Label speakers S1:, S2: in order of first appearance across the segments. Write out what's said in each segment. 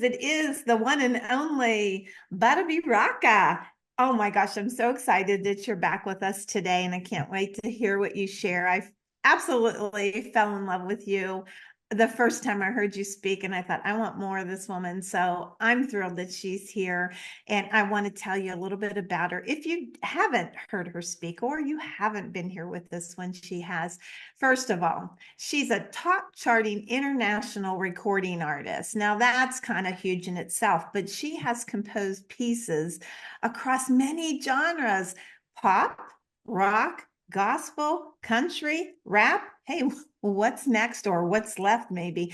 S1: It is the one and only Butta Rocka. Oh my gosh, I'm so excited that you're back with us today, and I can't wait to hear what you share. I absolutely fell in love with you the first time I heard you speak, and I thought, I want more of this woman. So I'm thrilled that she's here, and I want to tell you a little bit about her. If you haven't heard her speak, or you haven't been here with us when she has, first of all, she's a top charting international recording artist. Now, that's kind of huge in itself, but she has composed pieces across many genres: pop, rock, gospel, country, rap. Hey, what's next, or what's left, maybe?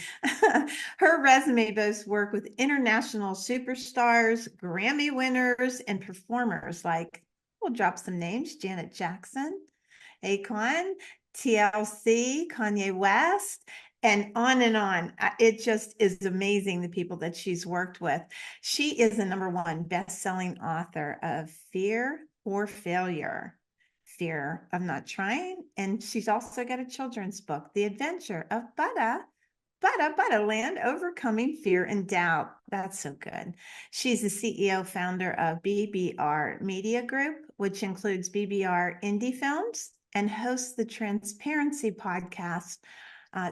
S1: Her resume boasts work with international superstars, Grammy winners, and performers like, we'll drop some names: Janet Jackson, Akon, TLC, Kanye West, and on and on. It just is amazing, the people that she's worked with. She is the #1 best-selling author of Fear or Failure, Fear of Not Trying. And she's also got a children's book, The Adventure of Butta Land, Overcoming Fear and Doubt. That's so good. She's the CEO founder of BBR Media Group, which includes BBR Indie Films, and hosts the Transparency podcast,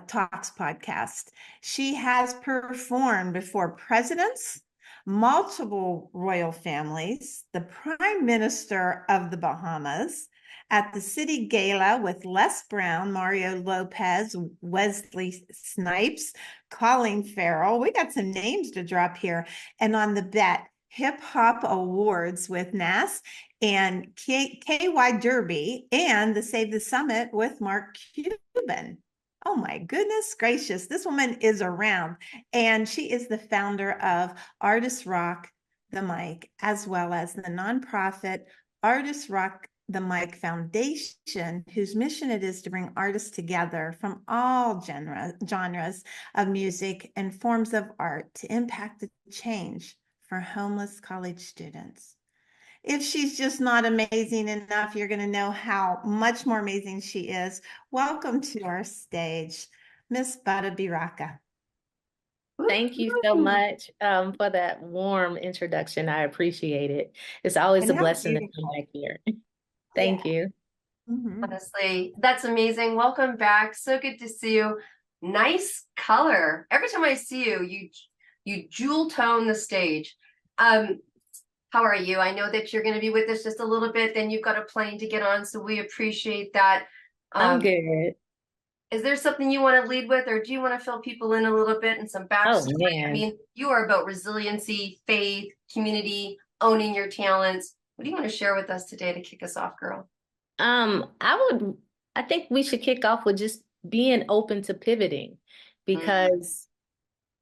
S1: Talks podcast. She has performed before presidents, multiple royal families, the Prime Minister of the Bahamas, at the City Gala with Les Brown, Mario Lopez, Wesley Snipes, Colin Farrell. We got some names to drop here. And on the Bet Hip Hop Awards with Nas and KY Derby, and the Save the Summit with Mark Cuban. Oh my goodness gracious, this woman is around, and she is the founder of Artists Rock the Mic, as well as the nonprofit Artists Rock the Mic Foundation, whose mission it is to bring artists together from all genres of music and forms of art to impact the change for homeless college students. If she's just not amazing enough, you're going to know how much more amazing she is. Welcome to our stage, Miss Butta Rocka.
S2: Thank you so much for that warm introduction. I appreciate it. It's always
S1: And
S2: a
S1: how
S2: blessing to come
S1: beautiful.
S2: back here.
S1: Yeah.
S2: Thank you.
S3: Honestly, that's amazing. Welcome back. So good to see you. Nice color. Every time I see you, you jewel tone the stage. How are you? I know that you're going to be with us just a little bit, then you've got a plane to get on, so we appreciate that.
S2: I'm good.
S3: Is there something you want to lead with, or do you want to fill people in a little bit and some
S2: Oh
S3: backstory? I
S2: man.
S3: mean, you are about resiliency, faith, community, owning your talents. What do you want to share with us today to kick us off, girl?
S2: I think we should kick off with just being open to pivoting, because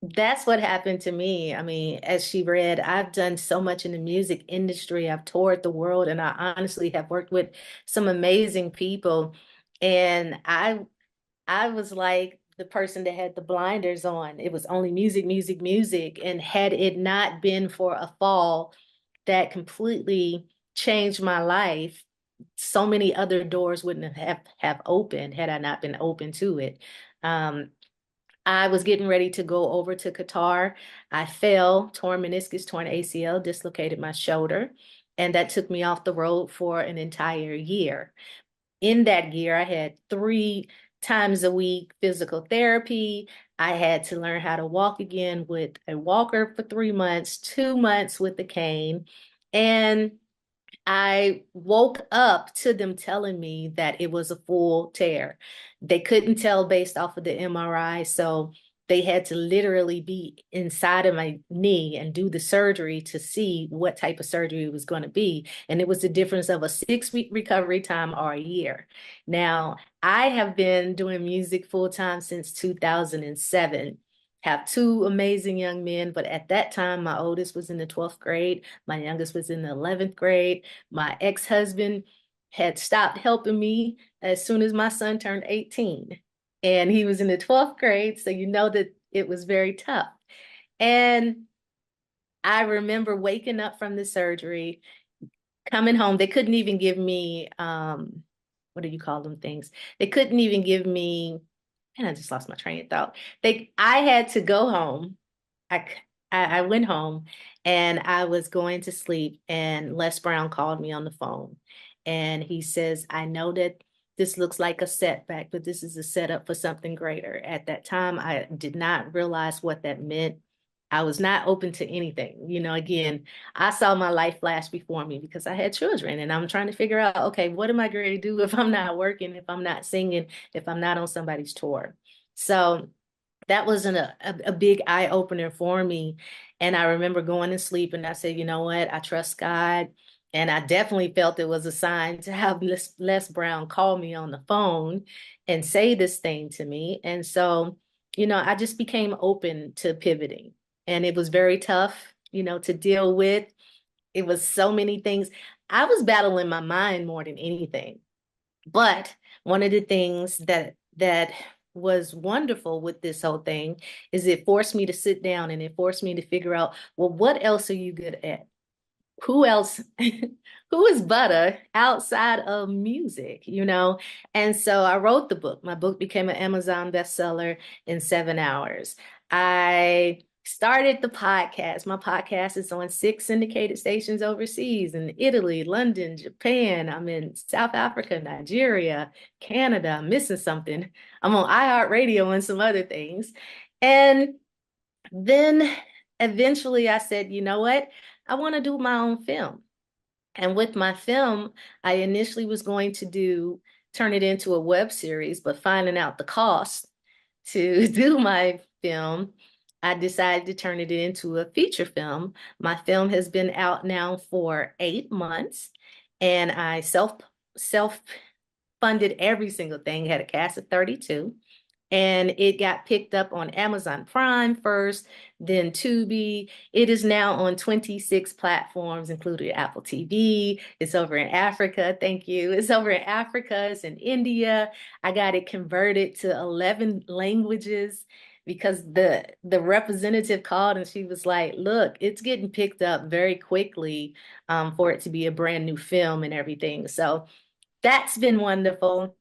S2: that's what happened to me. I mean, as she read, I've done so much in the music industry. I've toured the world, and I honestly have worked with some amazing people. And I was like the person that had the blinders on. It was only music, music, music. And had it not been for a fall that completely changed my life, so many other doors wouldn't have opened had I not been open to it. I was getting ready to go over to Qatar. I fell, torn meniscus, torn ACL, dislocated my shoulder, and that took me off the road for an entire year. In that year, I had 3 times a week physical therapy. I had to learn how to walk again with a walker for 3 months, 2 months with the cane. And I woke up to them telling me that it was a full tear. They couldn't tell based off of the MRI, so they had to literally be inside of my knee and do the surgery to see what type of surgery it was going to be. And it was the difference of a 6-week recovery time or a year. Now, I have been doing music full time since 2007. Have 2 amazing young men, but at that time, my oldest was in the 12th grade, my youngest was in the 11th grade. My ex-husband had stopped helping me as soon as my son turned 18. And he was in the 12th grade, so you know that it was very tough. And I remember waking up from the surgery, coming home. They couldn't even give me, what do you call them things? They couldn't even give me, and I just lost my train of thought. I had to go home. I went home and I was going to sleep, and Les Brown called me on the phone. And he says, I know that this looks like a setback, but this is a setup for something greater. At that time, I did not realize what that meant. I was not open to anything. You know, again, I saw my life flash before me because I had children, and I'm trying to figure out, okay, what am I going to do if I'm not working, if I'm not singing, if I'm not on somebody's tour? So that wasn't a big eye opener for me. And I remember going to sleep and I said, you know what? I trust God. And I definitely felt it was a sign to have Les Brown call me on the phone and say this thing to me. And so, you know, I just became open to pivoting. And it was very tough, you know, to deal with. It was so many things. I was battling my mind more than anything. But one of the things that was wonderful with this whole thing is it forced me to sit down and it forced me to figure out, well, what else are you good at? Who else, who is Butta outside of music, you know? And so I wrote the book. My book became an Amazon bestseller in 7 hours. I started the podcast. My podcast is on 6 syndicated stations overseas in Italy, London, Japan. I'm in South Africa, Nigeria, Canada. I'm missing something. I'm on iHeartRadio and some other things. And then eventually I said, you know what? I want to do my own film. And with my film, I initially was going to turn it into a web series, but finding out the cost to do my film, I decided to turn it into a feature film. My film has been out now for 8 months, and I self funded every single thing, had a cast of 32. And it got picked up on Amazon Prime first, then Tubi. It is now on 26 platforms, including Apple TV. It's over in Africa. Thank you. It's over in Africa. It's in India. I got it converted to 11 languages because the representative called and she was like, look, it's getting picked up very quickly for it to be a brand new film and everything. So that's been wonderful.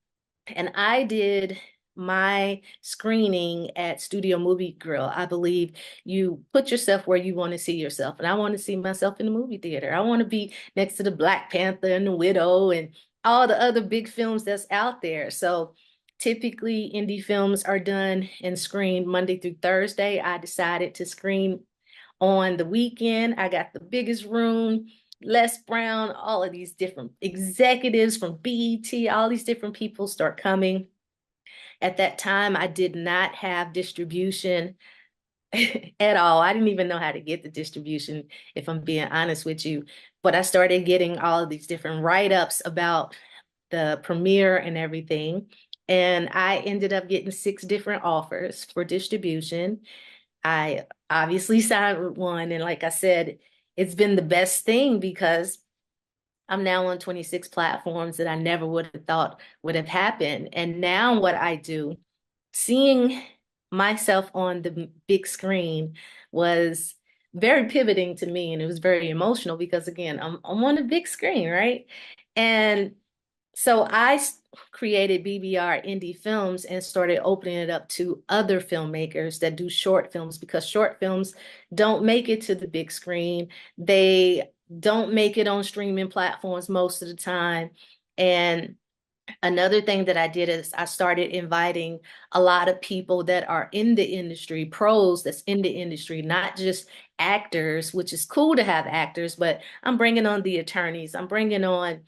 S2: And I did my screening at Studio Movie Grill. I believe you put yourself where you want to see yourself. And I want to see myself in the movie theater. I want to be next to the Black Panther and the Widow and all the other big films that's out there. So typically indie films are done and screened Monday through Thursday. I decided to screen on the weekend. I got the biggest room. Les Brown, all of these different executives from BET, all these different people start coming. At that time, I did not have distribution at all. I didn't even know how to get the distribution, if I'm being honest with you. But I started getting all of these different write-ups about the premiere and everything. And I ended up getting 6 different offers for distribution. I obviously signed with one. And like I said, it's been the best thing because I'm now on 26 platforms that I never would have thought would have happened. And now what I do, seeing myself on the big screen was very pivoting to me. And it was very emotional because again, I'm on the big screen, right? And so I created BBR Indie Films and started opening it up to other filmmakers that do short films because short films don't make it to the big screen. They don't make it on streaming platforms most of the time. And another thing that I did is I started inviting a lot of people that are in the industry, pros that's in the industry, not just actors, which is cool to have actors, but I'm bringing on the attorneys, I'm bringing on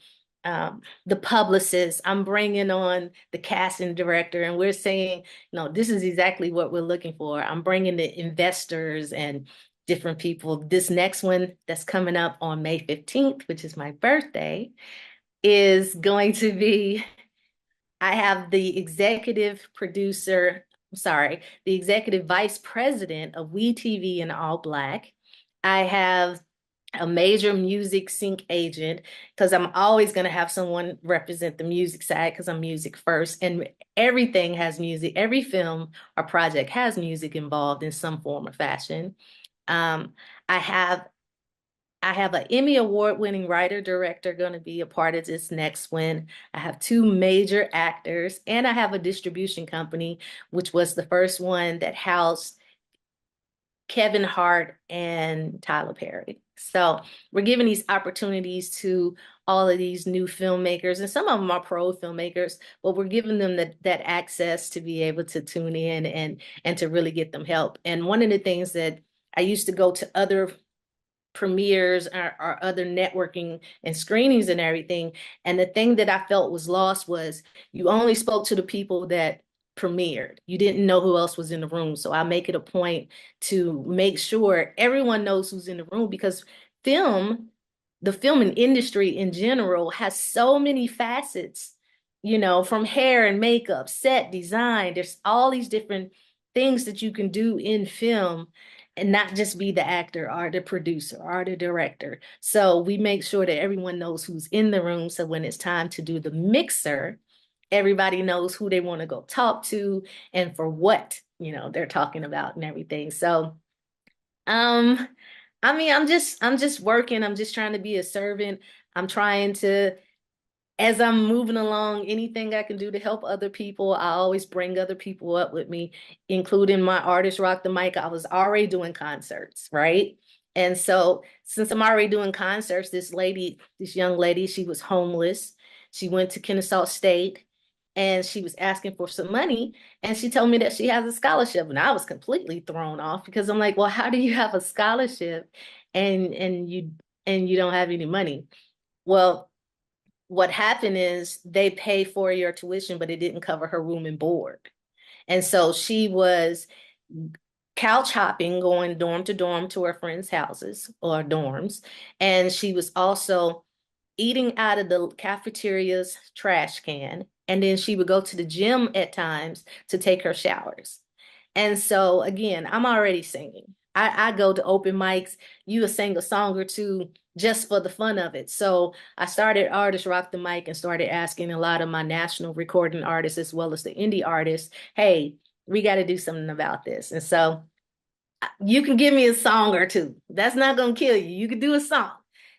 S2: the publicist, I'm bringing on the casting director, and we're saying, no, this is exactly what we're looking for. I'm bringing the investors and different people. This next one that's coming up on May 15th, which is my birthday, is going to be, I have the executive producer, sorry, the executive vice president of WeTV and All Black. I have a major music sync agent because I'm always going to have someone represent the music side because I'm music first and everything has music. Every film or project has music involved in some form or fashion. Um, I have I have an Emmy award-winning writer director going to be a part of this next one. I have 2 major actors, and I have a distribution company, which was the first one that housed Kevin Hart and Tyler Perry. So we're giving these opportunities to all of these new filmmakers, and some of them are pro filmmakers, but we're giving them that access to be able to tune in and to really get them help. And one of the things that I used to go to other premieres or other networking and screenings and everything. And the thing that I felt was lost was you only spoke to the people that premiered. You didn't know who else was in the room. So I make it a point to make sure everyone knows who's in the room, because the film and industry in general has so many facets, from hair and makeup, set design. There's all these different things that you can do in film and not just be the actor or the producer or the director. So we make sure that everyone knows who's in the room. So when it's time to do the mixer, everybody knows who they want to go talk to and for what, they're talking about and everything. So, I mean, I'm just working. I'm just trying to be a servant. I'm trying to, as I'm moving along, anything I can do to help other people, I always bring other people up with me, including my artist, Rock the Mic. I was already doing concerts, right? And so since I'm already doing concerts, this young lady, she was homeless. She went to Kennesaw State and she was asking for some money. And she told me that she has a scholarship. And I was completely thrown off because I'm like, well, how do you have a scholarship and you don't have any money? Well, what happened is they pay for your tuition, but it didn't cover her room and board. And so she was couch hopping, going dorm to dorm to her friends' houses or dorms. And she was also eating out of the cafeteria's trash can. And then she would go to the gym at times to take her showers. And so again, I'm already singing. I go to open mics, you will sing a song or two just for the fun of it. So I started Artists Rock the Mic and started asking a lot of my national recording artists as well as the indie artists, hey, we got to do something about this. And so you can give me a song or two. That's not going to kill you. You could do a song.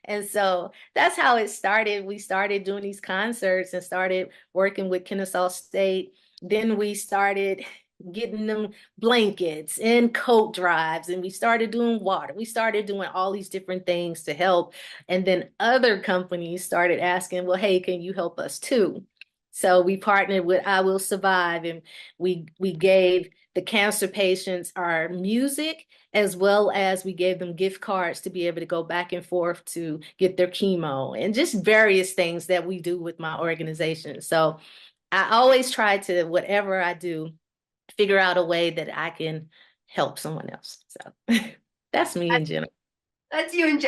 S2: And so that's how it started. We started doing these concerts and started working with Kennesaw State. Then we started getting them blankets and coat drives, and we started doing water. We started doing all these different things to help. And then other companies started asking, well, hey, can you help us too? So we partnered with I Will Survive, and we gave the cancer patients our music, as well as we gave them gift cards to be able to go back and forth to get their chemo and just various things that we do with my organization. So I always try to, whatever I do, figure out a way that I can help someone else. So that's me in general.
S3: That's you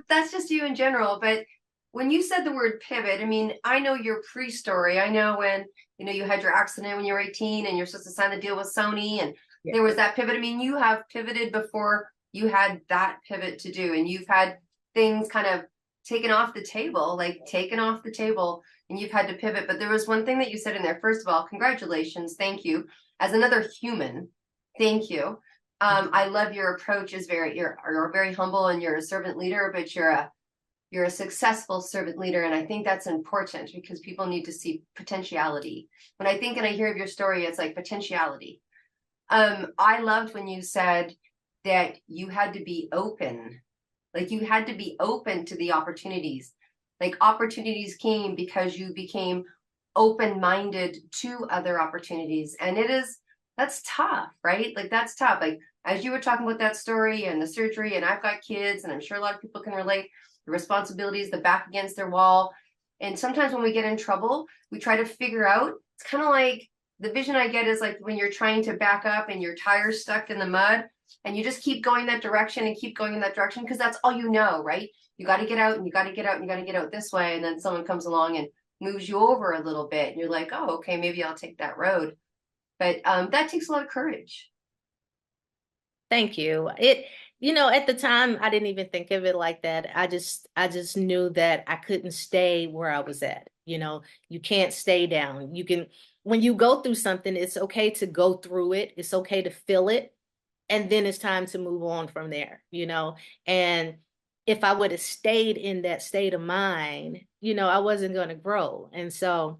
S3: that's just you in general. But when you said the word pivot, I mean, I know your pre-story. I know when, you had your accident when you were 18 and you're supposed to sign the deal with Sony and there was that pivot. I mean, you have pivoted before you had that pivot to do, and you've had things kind of taken off the table, and you've had to pivot. But there was one thing that you said in there. First of all, congratulations. Thank you. As another human, thank you. I love your approach. You're very humble and you're a servant leader, but you're a successful servant leader. And I think that's important because people need to see potentiality. When I think and I hear of your story, it's like potentiality. I loved when you said that you had to be open. Like you had to be open to the opportunities. Like opportunities came because you became open-minded to other opportunities. And that's tough, right? Like that's tough. Like as you were talking about that story and the surgery, and I've got kids, and I'm sure a lot of people can relate, the responsibilities, the back against their wall. And sometimes when we get in trouble, we try to figure out, it's kind of like the vision I get is like when you're trying to back up and your tire's stuck in the mud and you just keep going that direction and keep going in that direction because that's all you know, right? You got to get out and you got to get out and you got to get out this way. And then someone comes along and moves you over a little bit and you're like, oh, okay, maybe I'll take that road. But that takes a lot of courage.
S2: Thank you. At the time, I didn't even think of it like that. I just knew that I couldn't stay where I was at. You can't stay down. When you go through something, it's okay to go through it. It's okay to feel it. And then it's time to move on from there, and if I would have stayed in that state of mind, I wasn't going to grow. And so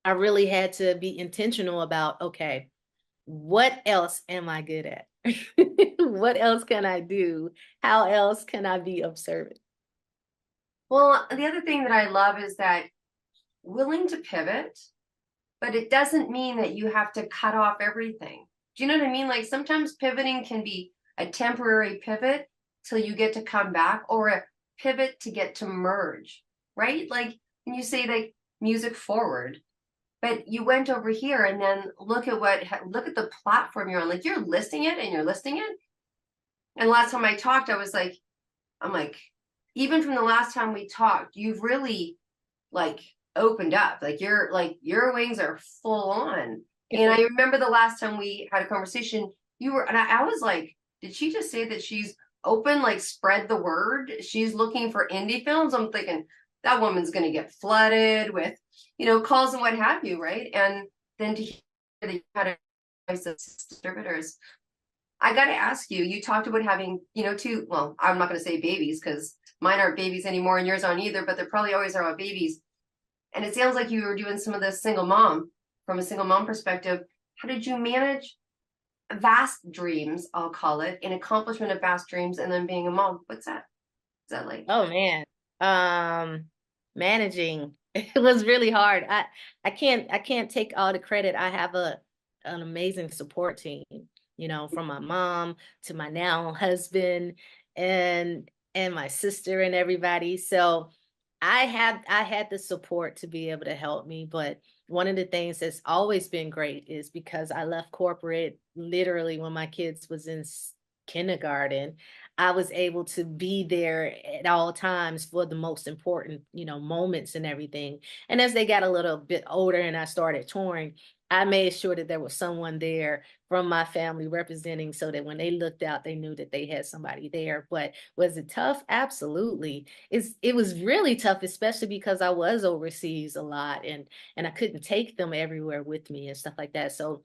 S2: I really had to be intentional about, okay, what else am I good at? What else can I do? How else can I be of service?
S3: Well, the other thing that I love is that willing to pivot, but it doesn't mean that you have to cut off everything. Do you know what I mean? Like sometimes pivoting can be a temporary pivot till you get to come back, or a pivot to get to merge, right? Like when you say like music forward, but you went over here and then look at the platform you're on. Like you're listing it and you're listing it. And last time I talked, I'm like, even from the last time we talked, you've really like opened up. Like your wings are full on. And I remember the last time we had a conversation, I was like, did she just say that she's open, like spread the word? She's looking for indie films. I'm thinking that woman's gonna get flooded with, calls and what have you, right? And then to hear that you had a voice of distributors. I got to ask you, you talked about having, two, well, I'm not going to say babies because mine aren't babies anymore and yours aren't either, but they're probably always are babies. And it sounds like you were doing some of this from a single mom perspective. How did you manage vast dreams, I'll call it, an accomplishment of vast dreams, and then being a mom? What's that? Is that like?
S2: Oh man. Managing. It was really hard. I can't take all the credit. I have an amazing support team, from my mom to my now husband and my sister and everybody. So I had the support to be able to help me, but one of the things that's always been great is because I left corporate literally when my kids was in kindergarten. I was able to be there at all times for the most important, moments and everything. And as they got a little bit older and I started touring, I made sure that there was someone there from my family representing so that when they looked out, they knew that they had somebody there. But was it tough? Absolutely. It was really tough, especially because I was overseas a lot and I couldn't take them everywhere with me and stuff like that. So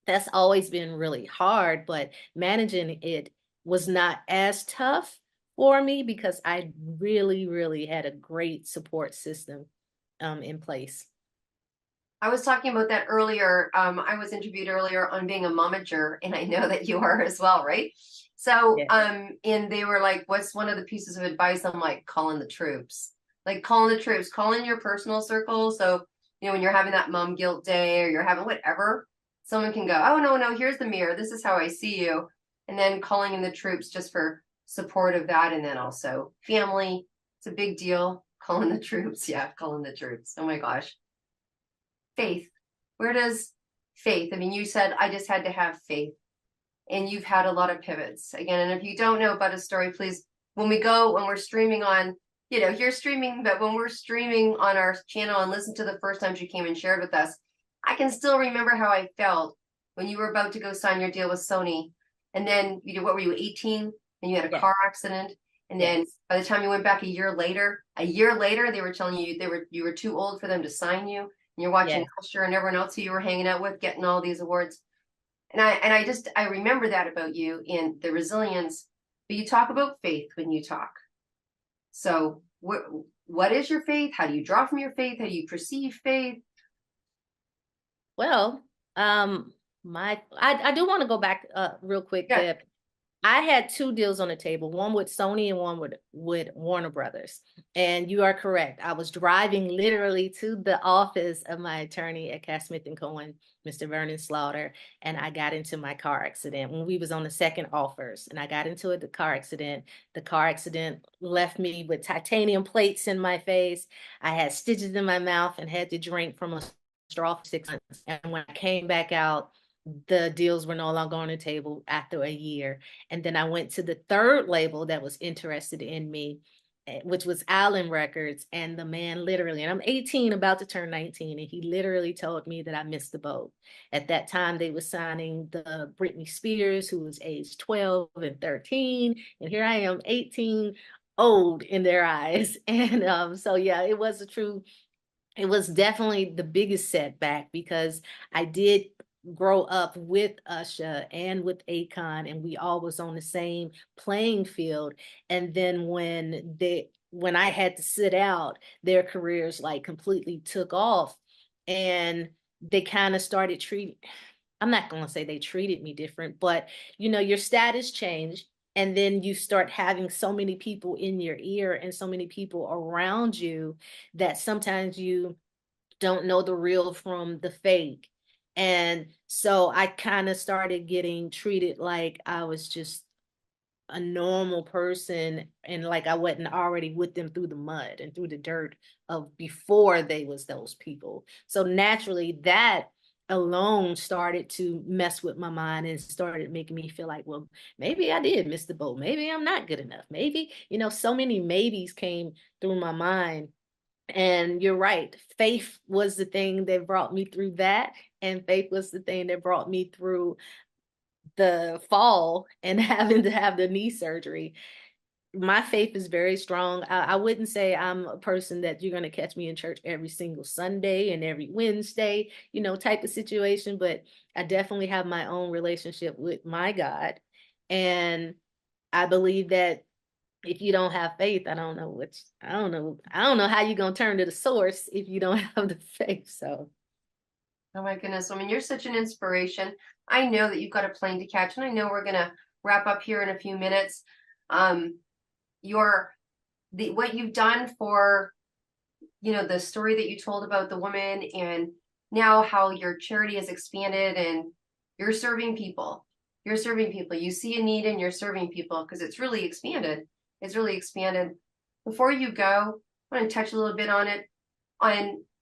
S2: that's always been really hard, but managing it was not as tough for me because I really, really had a great support system in place.
S3: I was talking about that earlier. I was interviewed earlier on being a momager, and I know that you are as well, right? So,
S2: Yeah.
S3: and they were like, "What's one of the pieces of advice?" I'm like, "Calling the troops, like calling the troops, calling your personal circle." So, when you're having that mom guilt day or you're having whatever, someone can go, "Oh no, no, here's the mirror. This is how I see you," and then calling in the troops just for support of that, and then also family. It's a big deal. Calling the troops, yeah, calling the troops. Oh my gosh. Faith. Where does faith? I mean, you said I just had to have faith, and you've had a lot of pivots again. And if you don't know about a story, please, when we're streaming on, you're streaming, but when we're streaming on our channel and listen to the first time she came and shared with us, I can still remember how I felt when you were about to go sign your deal with Sony. And then what were you, 18? And you had a
S2: Yeah.
S3: car accident. And then
S2: Yes.
S3: by the time you went back a year later, they were telling you you were too old for them to sign you. And you're watching
S2: Yes.
S3: Usher and everyone else who you were hanging out with getting all these awards. And I remember that about you in the resilience. But you talk about faith when you talk. So what is your faith? How do you draw from your faith? How do you perceive faith?
S2: Well, I do want to go back real quick,
S3: Yeah.
S2: Deb. I had two deals on the table, one with Sony and one with Warner Brothers. And you are correct. I was driving literally to the office of my attorney at Cass Smith and Cohen, Mr. Vernon Slaughter, and I got into my car accident when we was on the second offers. And I got into the car accident. The car accident left me with titanium plates in my face. I had stitches in my mouth and had to drink from a straw for 6 months. And when I came back out, the deals were no longer on the table after a year. And then I went to the third label that was interested in me, which was Island Records. And the man literally, and I'm 18, about to turn 19, and he literally told me that I missed the boat. At that time, they were signing the Britney Spears, who was age 12 and 13. And here I am, 18, old in their eyes. And so, yeah, it was definitely the biggest setback because I did grow up with Usher and with Akon, and we all was on the same playing field. And then when I had to sit out, their careers like completely took off, and they kind of started treating. I'm not going to say they treated me different, but your status changed. And then you start having so many people in your ear and so many people around you that sometimes you don't know the real from the fake. And so I kind of started getting treated like I was just a normal person, and like I wasn't already with them through the mud and through the dirt of before they was those people. So naturally that alone started to mess with my mind and started making me feel like, well, maybe I did miss the boat. Maybe I'm not good enough. Maybe, so many maybes came through my mind. And you're right. Faith was the thing that brought me through that. And faith was the thing that brought me through the fall and having to have the knee surgery. My faith is very strong. I wouldn't say I'm a person that you're going to catch me in church every single Sunday and every Wednesday, type of situation, but I definitely have my own relationship with my God. And I believe that if you don't have faith, I don't know how you're going to turn to the source if you don't have the faith. So
S3: Oh my goodness. I mean, you're such an inspiration. I know that you've got a plane to catch, and I know we're gonna wrap up here in a few minutes. What you've done for, the story that you told about the woman, and now how your charity has expanded, and you're serving people. You're serving people. You see a need and you're serving people because it's really expanded. It's really expanded. Before you go, I want to touch a little bit on it.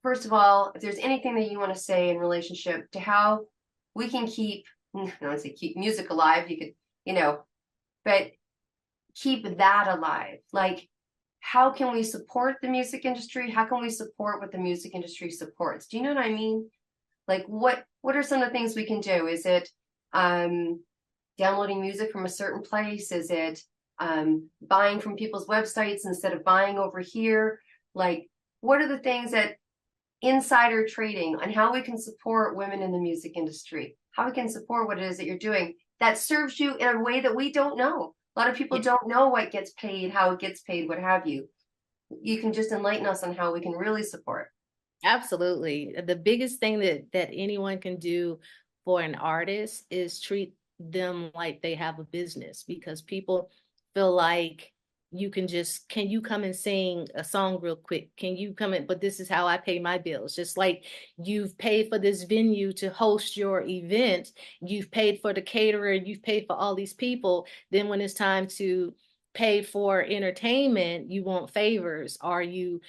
S3: First of all, if there's anything that you want to say in relationship to how we can keep, I don't want to say keep music alive, you could, but keep that alive. Like, how can we support the music industry? How can we support what the music industry supports? Do you know what I mean? Like, what are some of the things we can do? Is it downloading music from a certain place? Is it buying from people's websites instead of buying over here? Like, what are the things that insider trading on how we can support women in the music industry, how we can support what it is that you're doing that serves you in a way that we don't know. A lot of people don't know what gets paid, how it gets paid, what have you. You can just enlighten us on how we can really support.
S2: absolutely. The biggest thing that anyone can do for an artist is treat them like they have a business, because people feel like can you come and sing a song real quick? Can you come in? But this is how I pay my bills. Just like you've paid for this venue to host your event, you've paid for the caterer, you've paid for all these people. Then when it's time to pay for entertainment, you want favors, or you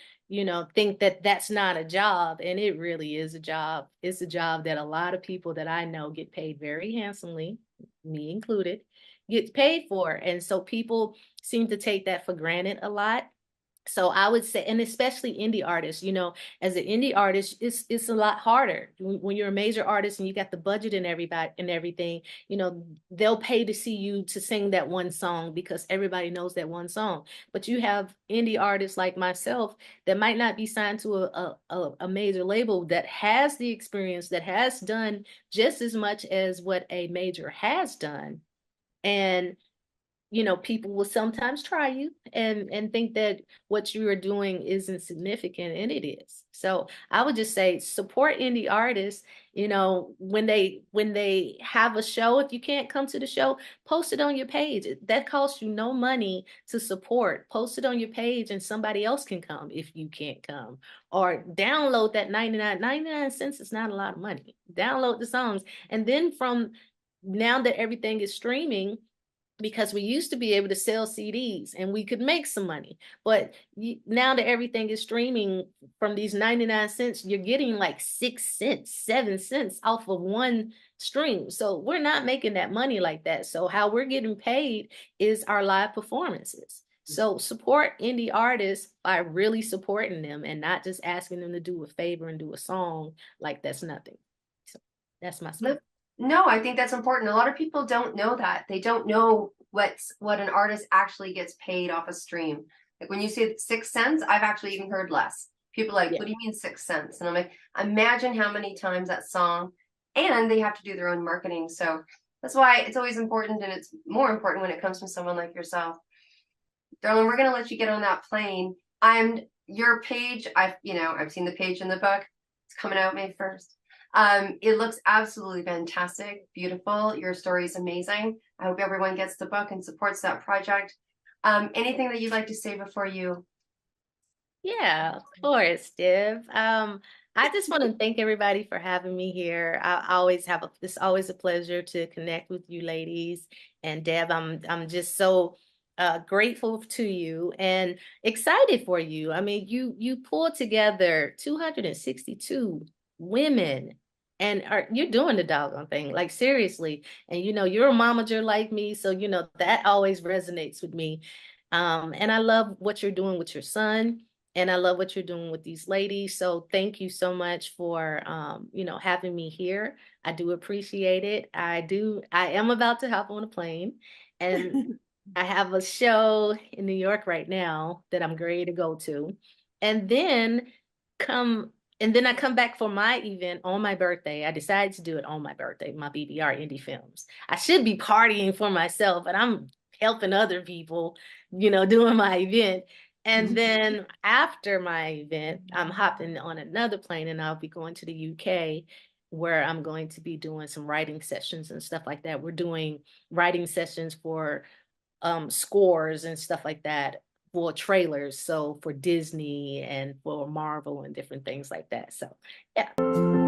S2: think that that's not a job. And it really is a job. It's a job that a lot of people that I know get paid very handsomely, me included, gets paid for. And so people seem to take that for granted a lot. So I would say, and especially indie artists, as an indie artist, it's a lot harder when you're a major artist and you got the budget and everything, they'll pay to see you to sing that one song because everybody knows that one song. But you have indie artists like myself that might not be signed to a major label that has the experience, that has done just as much as what a major has done. And people will sometimes try you and think that what you are doing isn't significant, and it is. So I would just say support indie artists. When they have a show, if you can't come to the show, post it on your page. That costs you no money to support. Post it on your page and somebody else can come if you can't come. Or download that 99 cents is not a lot of money. Download the songs. And then from now that everything is streaming, because we used to be able to sell CDs and we could make some money. But now that everything is streaming, from these 99 cents, you're getting like 6 cents, 7 cents off of one stream. So we're not making that money like that. So how we're getting paid is our live performances. So support indie artists by really supporting them and not just asking them to do a favor and do a song like that's nothing. So that's my speech.
S3: No, I think that's important. A lot of people don't know that. They don't know what an artist actually gets paid off a stream. Like when you say 6 cents, I've actually even heard less. People are like, what do you mean 6 cents? And I'm like, imagine how many times that song, and they have to do their own marketing. So that's why it's always important, and it's more important when it comes from someone like yourself. Darling, we're gonna let you get on that plane. Your page, I've seen the page in the book. It's coming out May 1st. It looks absolutely fantastic, beautiful. Your story is amazing. I hope everyone gets the book and supports that project. Anything that you'd like to say before you?
S2: Yeah, of course, Div. I just want to thank everybody for having me here. I always have it's always a pleasure to connect with you ladies. And Deb, I'm just so grateful to you and excited for you. I mean, you pulled together 262 women and you're doing the doggone thing, like seriously. And you're a momager like me, so that always resonates with me. And I love what you're doing with your son. And I love what you're doing with these ladies. So thank you so much for, having me here. I do appreciate it. I am about to hop on a plane and I have a show in New York right now that I'm ready to go to. And then come, and then I come back for my event on my birthday. I decided to do it on my birthday, my BBR Indie Films. I should be partying for myself, but I'm helping other people, doing my event. And then after my event, I'm hopping on another plane and I'll be going to the UK where I'm going to be doing some writing sessions and stuff like that. We're doing writing sessions for scores and stuff like that for trailers. So for Disney and for Marvel and different things like that. So yeah.